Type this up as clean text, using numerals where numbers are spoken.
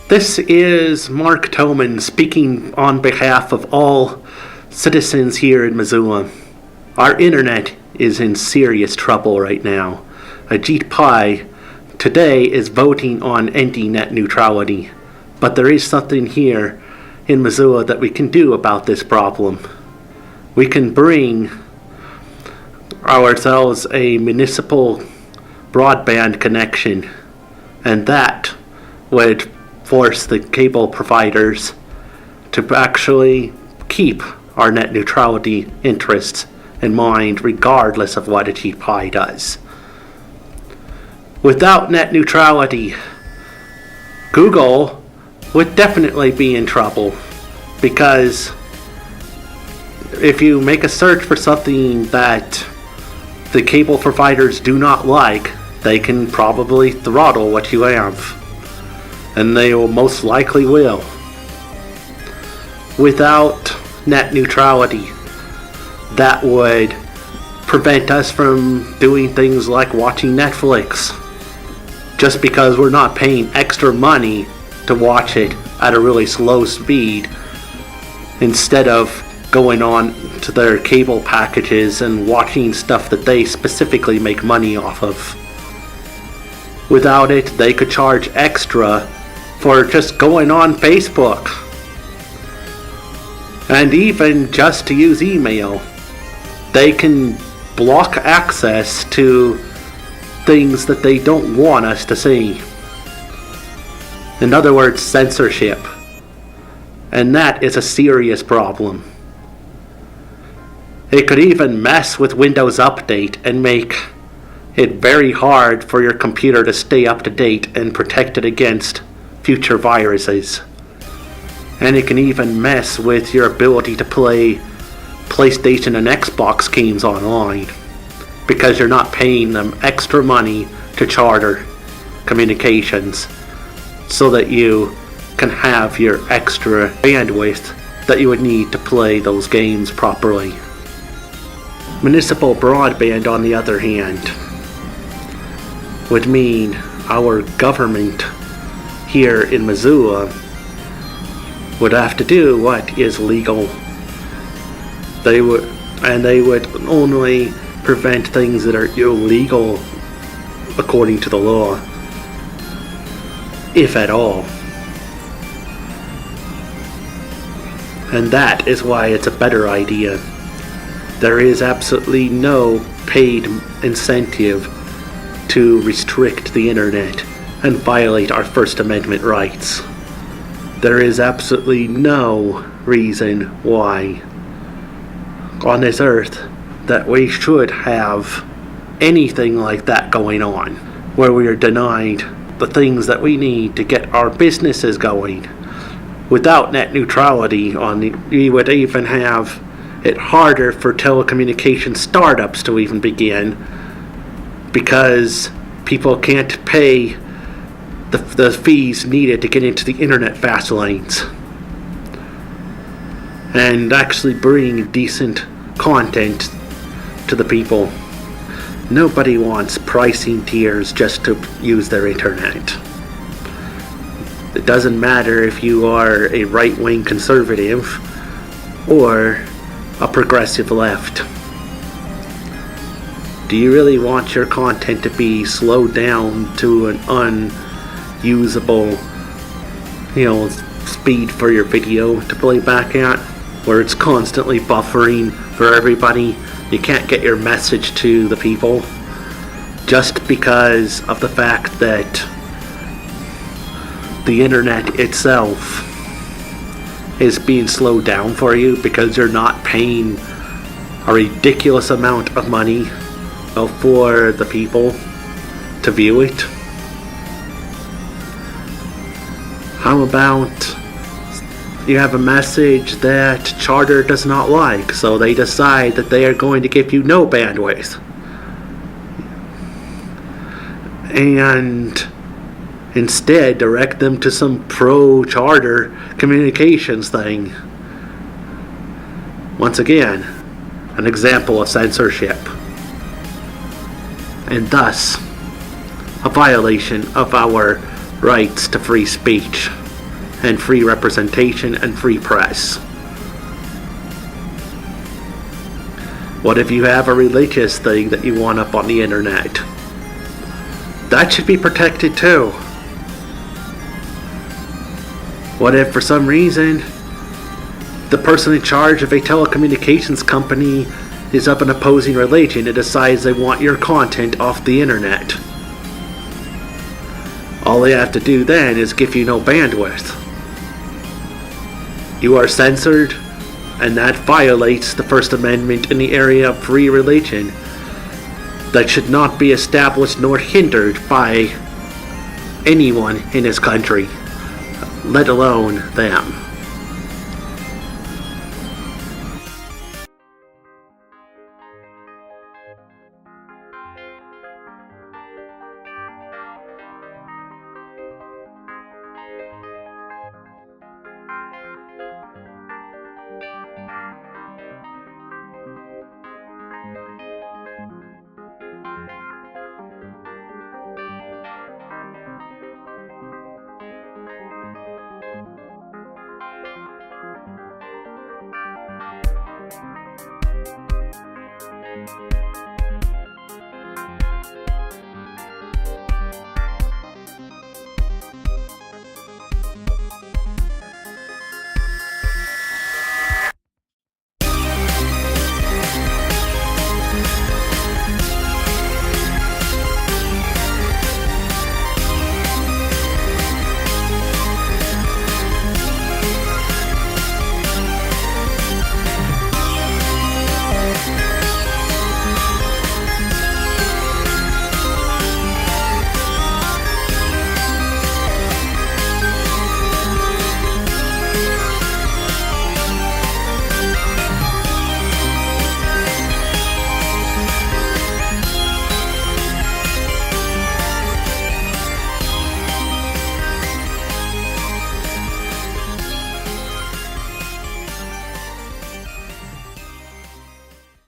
This is Mark Toman speaking on behalf of all citizens here in Missoula. Our internet is in serious trouble right now. Ajit Pai today is voting on ending net neutrality, but there is something here in Missoula that we can do about this problem. We can bring ourselves a municipal broadband connection, and that would force the cable providers to actually keep our net neutrality interests in mind, regardless of what Ajit Pai does. Without net neutrality, Google would definitely be in trouble, because if you make a search for something that the cable providers do not like, they can probably throttle what you have. And they will most likely will. Without net neutrality, that would prevent us from doing things like watching Netflix, just because we're not paying extra money to watch it at a really slow speed, instead of going on to their cable packages and watching stuff that they specifically make money off of. Without it, they could charge extra for just going on Facebook, and even just to use email. They can block access to things that they don't want us to see. In other words, censorship. And that is a serious problem. It could even mess with Windows Update and make it very hard for your computer to stay up to date and protect it against future viruses. And it can even mess with your ability to play PlayStation and Xbox games online, because you're not paying them extra money to charter communications so that you can have your extra bandwidth that you would need to play those games properly. Municipal broadband, on the other hand, would mean our government here in Missoula would have to do what is legal. They would only prevent things that are illegal according to the law, if at all. And that is why it's a better idea. There is absolutely no paid incentive to restrict the internet and violate our First Amendment rights. There is absolutely no reason why on this earth that we should have anything like that going on, where we are denied the things that we need to get our businesses going. Without net neutrality, we would even have it harder for telecommunication startups to even begin, because people can't pay the fees needed to get into the internet fast lanes and actually bring decent content to the people. Nobody wants pricing tiers just to use their internet. It doesn't matter if you are a right-wing conservative or a progressive left. Do you really want your content to be slowed down to an unusable, speed for your video to play back at, where it's constantly buffering for everybody? You can't get your message to the people just because of the fact that the internet itself is being slowed down for you because you're not paying a ridiculous amount of money for the people to view it. How about you have a message that Charter does not like, so they decide that they are going to give you no bandwidth, and instead direct them to some pro-Charter communications thing? Once again, an example of censorship, and thus a violation of our rights to free speech. and free representation and free press. What if you have a religious thing that you want up on the internet? That should be protected too. What if for some reason the person in charge of a telecommunications company is of an opposing religion and decides they want your content off the internet? All they have to do then is give you no bandwidth. You are censored, and that violates the First Amendment in the area of free religion that should not be established nor hindered by anyone in this country, let alone them.